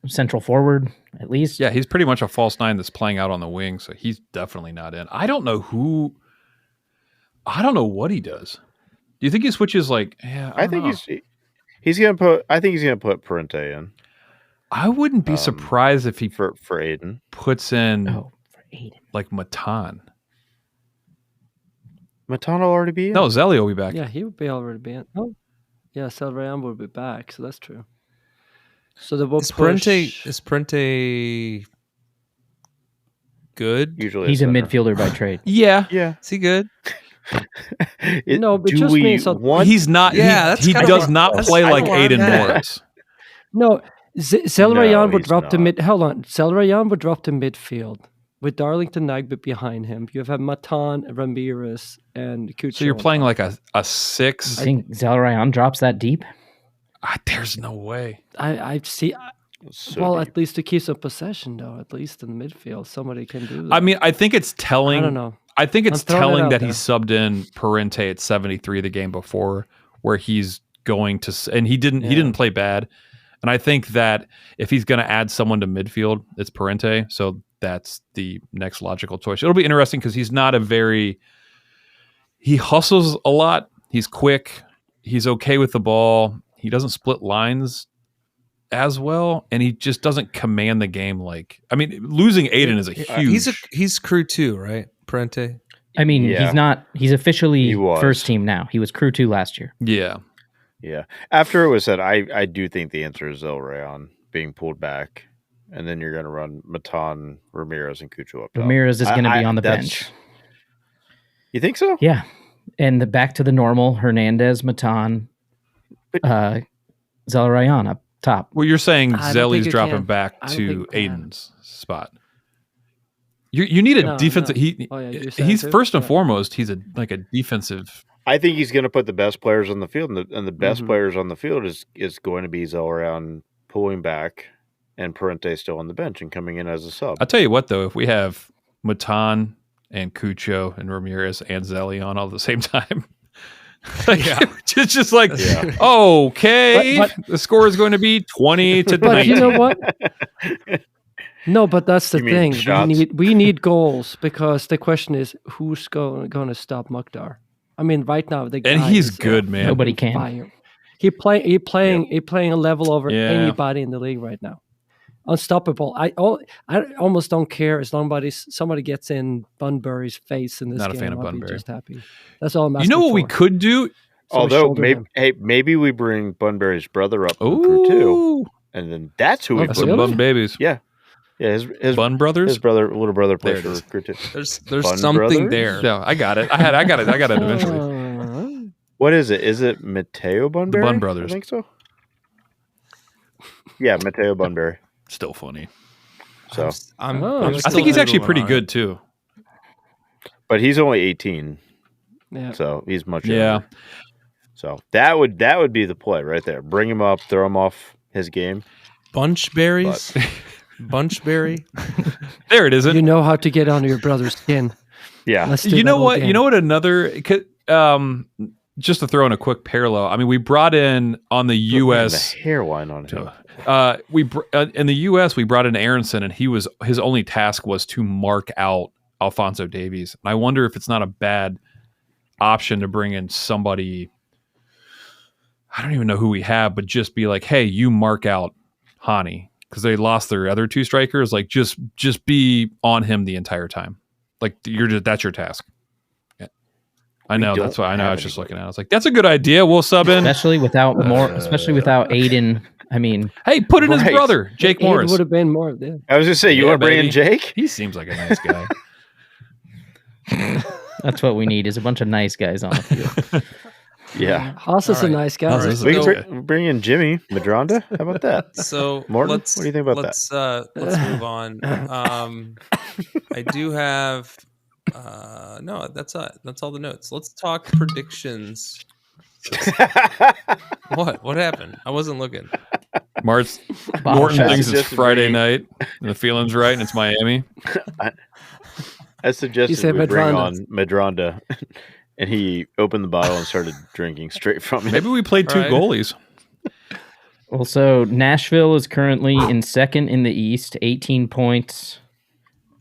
central forward, at least. Yeah, he's pretty much a false 9 that's playing out on the wing, so he's definitely not in. I don't know what he does. Do you think he switches like? Yeah, I think he's gonna put. I think he's gonna put Parente in I wouldn't be surprised if he for Aiden. puts in Oh, for Aiden. like Matan. Matano will already be in. No, Zelli will be back. Yeah, he would be already been. Oh, yeah, Selvayan would be back, so that's true. So the is Parente good? Usually He's a center. midfielder by trade. Yeah, Yeah. Is he good? No, but do just we means that- want? he's not. Yeah, that's he kinda does what- not that's- play I like don't want Aiden that. Morris. No, Selvayan No, would he's drop to not. mid. Hold on, Selvayan would drop to midfield with Darlington Nagbe behind him. You have Matan, Ramirez, and Kucho. So you're on playing top. like a 6. I think Zelarayan drops that deep. There's no way. I see. So Well, deep. at least to keep some possession, though. At least in the midfield, somebody can do that. I mean, I think it's telling. I don't know. I think it's I'm throwing it telling out that he there. subbed in Parente at 73 the game before, where he's going to, and he didn't play bad. And I think that if he's going to add someone to midfield, it's Parente. So that's the next logical choice. It'll be interesting because he's not he hustles a lot. He's quick. He's okay with the ball. He doesn't split lines as well, and he just doesn't command the game like. I mean, losing Aiden is a huge. He's crew 2, right? Parente. I mean, Yeah. he's officially He was. first team now. He was crew 2 last year. yeah. Yeah. After it was said, I do think the answer is El Rayon being pulled back, and then you're going to run Matan, Ramirez, and Cucho up top. Ramirez is going to be on the that's- bench. You think so? Yeah. And back to the normal Hernandez, Matan, But- Zelarayan up top. Well, you're saying I don't think Zelly's you dropping can. back I don't to think you can. Aiden's spot. You need a No, defensive. no. He Oh, yeah, you're saying he's too? first and Yeah. foremost. He's a defensive. I think he's going to put the best players on the field, and the best Mhm. players on the field is going to be Zellround pulling back, and Parente still on the bench and coming in as a sub. I'll tell you what, though, if we have Matan and Cucho and Ramirez and Zelly on all at the same time, like, Yeah. it's just like, Yeah. okay, But- the score is going to be 20 to But 19. you know what? No, but that's the You mean thing. shots? We need goals because the question is who's going to stop Mukhtar. I mean, right now the guy And he's is, good, man. Nobody can. fire. He playing a level over Yeah. anybody in the league right now. Unstoppable. I almost don't care as long as somebody gets in Bunbury's face in this Not a game. fan of I'll be Bunbury. just happy. That's all I'm You asking know what we for. could do? So we Although shoulder him. maybe we bring Bunbury's brother up from crew two, Ooh, and then that's who we that's put. some Really? bun babies. Yeah, his Bun brothers. his little brother plays There it for crew two. There's Bun something Brothers? there. No, I got it. I got it eventually. What is it? Is it Mateo Bunbury? Bun Brothers. I think so. Yeah, Mateo Bunbury. Still funny. So, Oh, I think he's actually pretty good too. but he's only 18, Yeah. so he's much Yeah. younger. So that would be the play right there. Bring him up, throw him off his game. Bunchberries. Bunchberry. There it is. You know how to get under your brother's skin. Yeah, Let's do You that know all what? game. You know what? Just to throw in a quick parallel. I mean, we brought in on the U.S. the hairline on him. In the U.S. we brought in Aronson, and his only task was to mark out Alphonso Davies. And I wonder if it's not a bad option to bring in somebody. I don't even know who we have, but just be like, hey, you mark out Hani because they lost their other two strikers. Like, just be on him the entire time. Like, that's your task. Yeah. I know. That's what I know. I was just looking at it. I was like, that's a good idea. We'll sub in. Especially without Aiden. I mean, Hey, put in his Right. brother, Jake It Morris. would have been more. Yeah. I was just saying, you Yeah, want to bring in baby. Jake? He seems like a nice guy. that's what we need is a bunch of nice guys on the field. Yeah. Haas is All a right. nice guy. Haas is We So- can bring in Jimmy Madronda. How about that? So Morton, let's what do you think about that? Let's move on. I do have no, that's all the notes. Let's talk predictions. What happened? I wasn't looking. Morton Bombshell. thinks it's Suggested Friday we- night and the feeling's right and it's Miami. I suggested said we bring Madronda. on Madronda, and he opened the bottle and started drinking straight from it. Maybe we played two All right. goalies. Well, so Nashville is currently in second in the East, 18 points.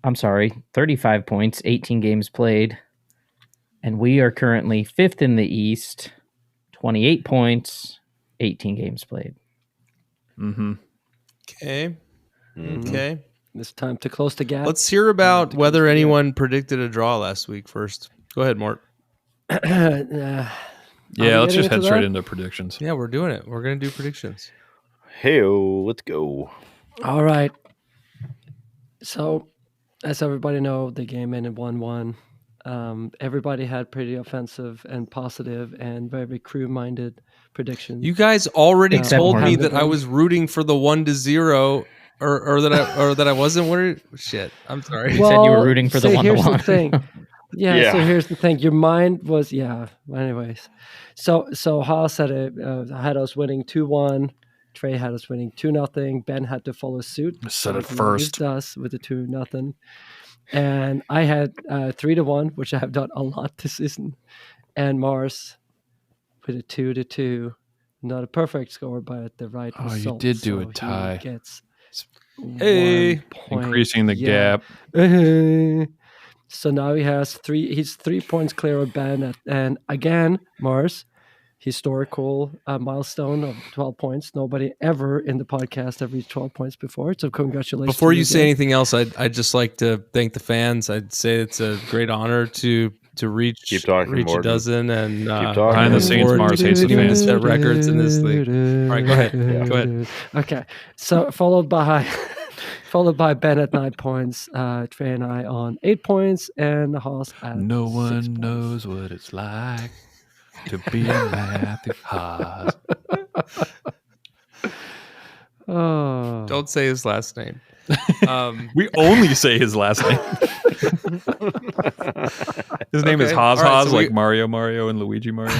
I'm sorry, 35 points, 18 games played. And we are currently fifth in the East, 28 points, 18 games played. Mm-hmm. Okay. Mhm. Okay. It's time to close the gap. Let's hear about whether anyone predicted a draw last week first. Go ahead, Mort. Yeah, we let's getting just head into straight that? into predictions. Yeah, we're doing it. We're gonna do predictions. Hey, let's go. All right. So, as everybody know, the game ended 1-1. Everybody had pretty offensive and positive and very crew-minded predictions. You guys already Except told me Morgan. that I was rooting for the 1-0, or that I wasn't worried. Shit, I'm sorry. You said you were rooting for the see, here's 1-1. the thing. Yeah, so Yeah. here's the thing. Your mind was anyways. So Haas had us winning 2-1. Trey had us winning 2-0. Ben had to follow suit. Said it like he always first. does with the 2-0. And I had 3-1, which I have done a lot this season. And Mars with a 2-2. Not a perfect score, but the right Oh, you result. did do a So he tie. Gets Hey. 1 point. Increasing the Yeah. gap. So now he has he's 3 points clear of Ben. And again, Mars, historical milestone of 12 points. Nobody ever in the podcast have reached 12 points before. So congratulations. Before to you say again. anything else, I'd just like to thank the fans. I'd say it's a great honor to reach Keep talking, reach a Morgan. dozen and talking. Behind the scenes, forward Mars to hates the continuing to fans. set records in this league. All right, go ahead. Yeah. Go ahead. Okay. So followed by Ben at 9 points, Trey and I on 8 points, and the Haas at No 6 one points. knows what it's like to be a Matthew Haas. Oh, Don't say his last name. We only say his last name. His name is Okay. Haas All right, Haas, so like we- Mario and Luigi Mario.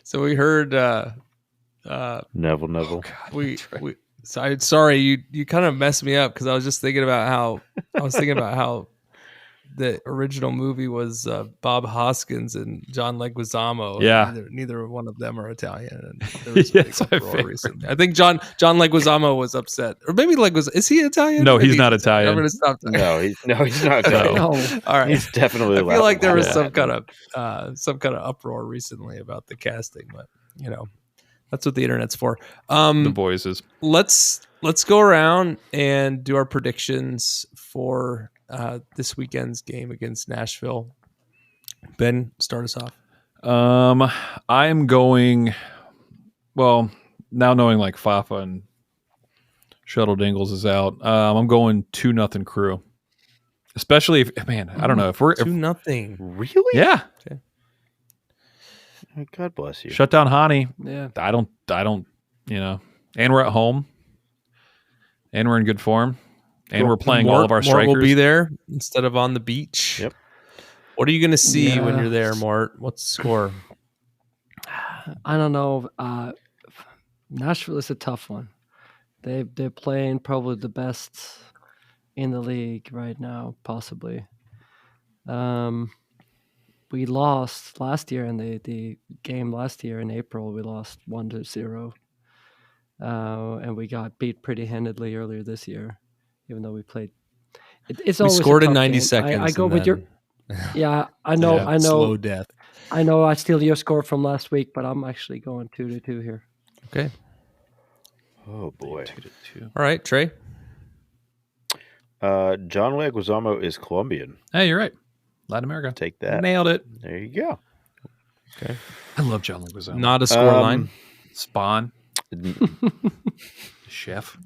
So we heard. Neville. Sorry, you kind of messed me up because I was just thinking about how the original movie was Bob Hoskins and John Leguizamo. Yeah. Neither one of them are Italian. And there was a Yes, big I uproar figured. recently. I think John Leguizamo was upset, or maybe is he Italian? No, Maybe he's not Italian. I'm gonna stop. No, he's not. Italian. no. All right. He's definitely. I feel like there was Latin. some kind of uproar recently about the casting, but that's what the internet's for. The voices. Let's go around and do our predictions for this weekend's game against Nashville. Ben, start us off. I'm going. Well, now knowing like Fafa and Shuttle Dingles is out, I'm going 2-0 Crew. Especially if, man, I don't know if we're 2-0. Really? yeah, God bless you. shut down Hani. Yeah. I don't, and we're at home, and we're in good form, and we're playing all of our Mort strikers. will be there instead of on the beach. Yep. What are you going to see when Yeah. you're there, Mort? What's the score? I don't know. Nashville is a tough one. They're playing probably the best in the league right now, possibly. We lost last year in the game last year in April. We lost 1-0, and we got beat pretty handedly earlier this year, even though we played. It's We always a scored in tough 90 game. seconds. I go and with your. then- Yeah, I know. Yeah, I know. Slow death. I know. I steal your score from last week, but I'm actually going 2-2 here. Okay. Oh boy. 2-2. All right, Trey. John Leguizamo is Colombian. Hey, you're right. Latin America. Take that. Nailed it. There you go. I love John Leguizamo. Not a score line. Spawn. Chef.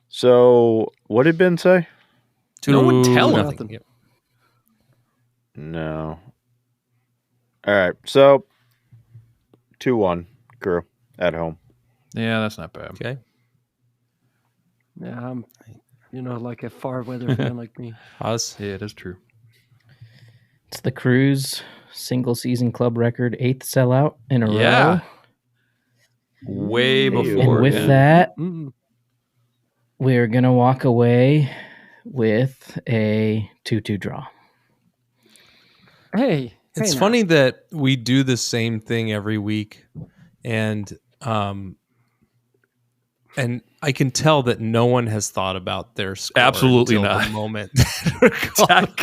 So, what did Ben say? No one tell him. 2-0. Yep. No. All right. So, 2-1 Crew at home. Yeah, that's not bad. Okay. Yeah, I'm, like a far weather fan like me. Oz. Yeah, it is true. It's the Cruise single season club record 8th sellout in a Yeah. row. Way And before. And with yeah. that, Mm. we're going to walk away with a 2-2 draw. Hey, It's now. funny that we do the same thing every week, and I can tell that no one has thought about their score Absolutely until not. the moment.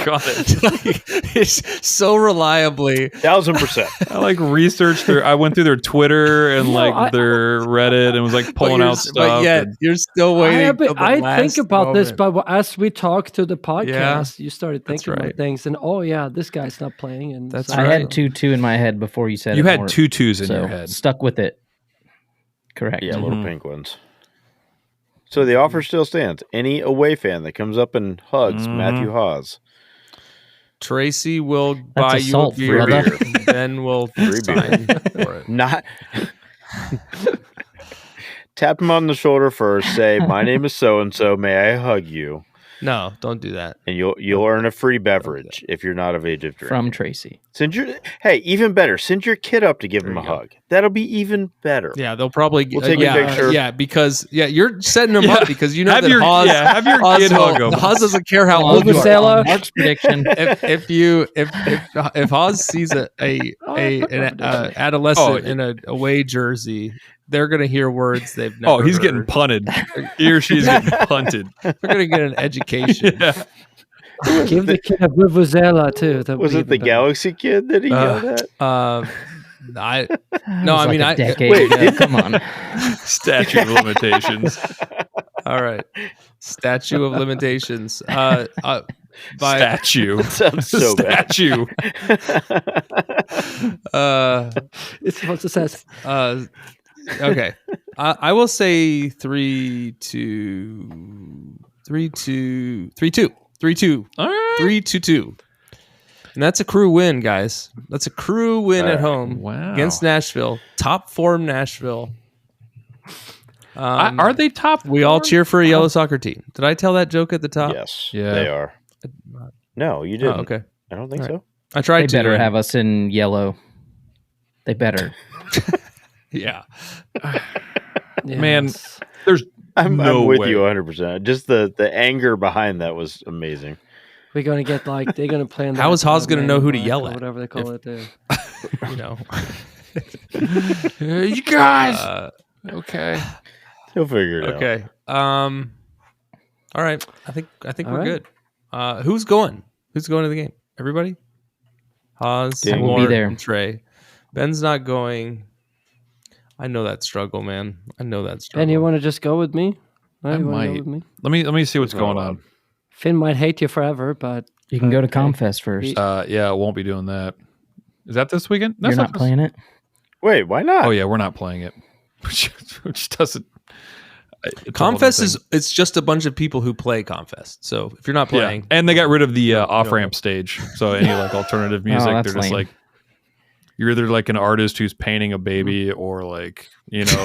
Got it. It's so reliably. 1000%. I researched I went through their Twitter and No, their Reddit and was pulling out stuff. But yet and- you're still waiting. till the I last think about this, moment. but as we talked to the podcast, Yeah, you started that's thinking right. about things, and oh yeah, this guy's not playing, and That's so- I right. had 2-2 in my head before you said you it. had Mort. 2 2s in So your head. stuck with it. Correct. Yeah, little penguins. So the offer still stands. Any away fan that comes up and hugs Matthew Haas, Tracy will buy you a assault, beer, brother. and then we'll sign for it. not tap him on the shoulder first. Say, "My name is so and so. May I hug you?" No, don't do that. And you'll earn a free beverage if you're not of age of drink. From Tracy. Even better. Send your kid up to give him There a you go. hug. That'll be even better. Yeah, they'll probably. We'll take a picture. Yeah, because you're setting them up because you know Have that your- Haas. yeah, have your Haas kid will- hug 'em. Haas doesn't care how old you are. Vuvuzela. Mark's prediction. If Haas sees an adolescent Oh, in a away jersey, they're gonna hear words they've never. Oh, he's getting heard. punted. He or she's getting punted. They're gonna get an education. Yeah. give the kid a vuvuzela too. That would Was be it the even better. Galaxy kid that he yelled at? I That No, was I mean, like a I- decade wait, ago. Come on. Statute of limitations. all right. Statue of limitations. By Statue. Sounds so bad. Statue. It's what it says. Okay. I will say 3-2. 3-2. 3-2. 3-2. All right. 3-2. And that's a Crew win, guys. That's a Crew win at home Wow. against Nashville. Top form Nashville. Are they top? We all four? cheer for a yellow soccer team. Did I tell that joke at the top? Yes, Yeah. they are. No, you Oh, didn't. okay. I don't think All right. so. I tried They to. better and- have us in yellow. They better. Yeah. Man, Yes. there's I'm no with way. you 100%. Just the anger behind that was amazing. We're gonna get like they're gonna play. How is Haas gonna know who to yell at? Whatever they call it there. You know. You guys. Okay. He'll figure it out. Okay. All right. I think All we're right. good. Who's going? Who's going to the game? Everybody? Haas, I will be Mort, there. and Trey. Ben's not going. I know that struggle, man. I know that struggle. Ben, you want to just go with me? I You wanna go might. with me? Let me see what's Oh, going wow. on. Finn might hate you forever, but You can go to Okay. Comfest first. Yeah, I won't be doing that. Is that this weekend? You're not this- playing it? Wait, why not? Oh yeah, we're not playing it. Which doesn't. it's a whole Confest other is thing. it's just a bunch of people who play Confest. So if you're not playing, Yeah. And they got rid of the off ramp stage. So any like alternative music, that's they're just lame. like you're either like an artist who's painting a baby or like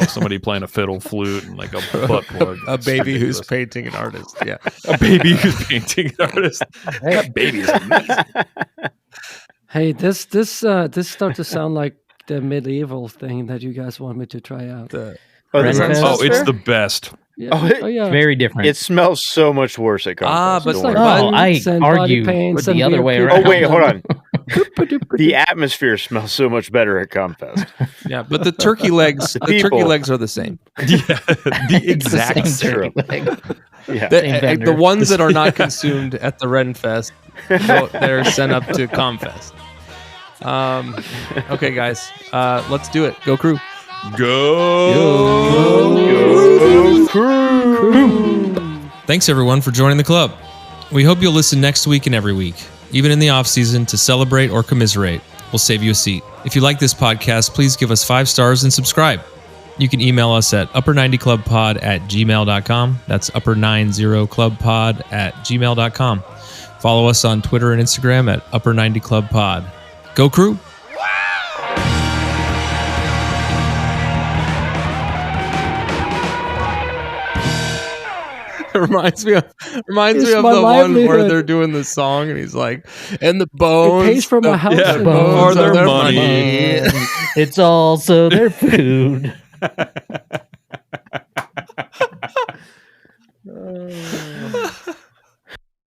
somebody playing a fiddle, flute, and like a butt plug. a It's baby who's ridiculous. painting an artist. Yeah. a baby who's painting an artist. That baby is amazing. hey, this starts to sound like the medieval thing that you guys want me to try out. The- Oh, the Ren Ren Fest? Oh, Fest it's fair? the best. Yeah. Oh, yeah. Very different. It smells so much worse at Comfest. but don't like- worry. Oh, I buttons and body argue paints with and the other weird way people. around. Oh wait, hold on. The atmosphere smells so much better at Comfest. yeah, but the turkey legs, the turkey people. legs are the same. Yeah, the It's the exact same same. turkey leg. Yeah. Same The vendor. ones that are not consumed at the Ren Fest, they're sent up to Comfest. Okay, guys, let's do it. Go Crew. Go Crew! Thanks everyone for joining the club. We hope you'll listen next week and every week, even in the off season, to celebrate or commiserate. We'll save you a seat. If you like this podcast, please give us 5 stars and subscribe. You can email us at upper90clubpod@gmail.com. That's upper90clubpod@gmail.com. Follow us on Twitter and Instagram at upper90clubpod. Go Crew! It reminds me of It's the my one where livelihood. they're doing the song and he's like, and the It bones pays for my house. yeah, and bones all. are their money. It's also their food.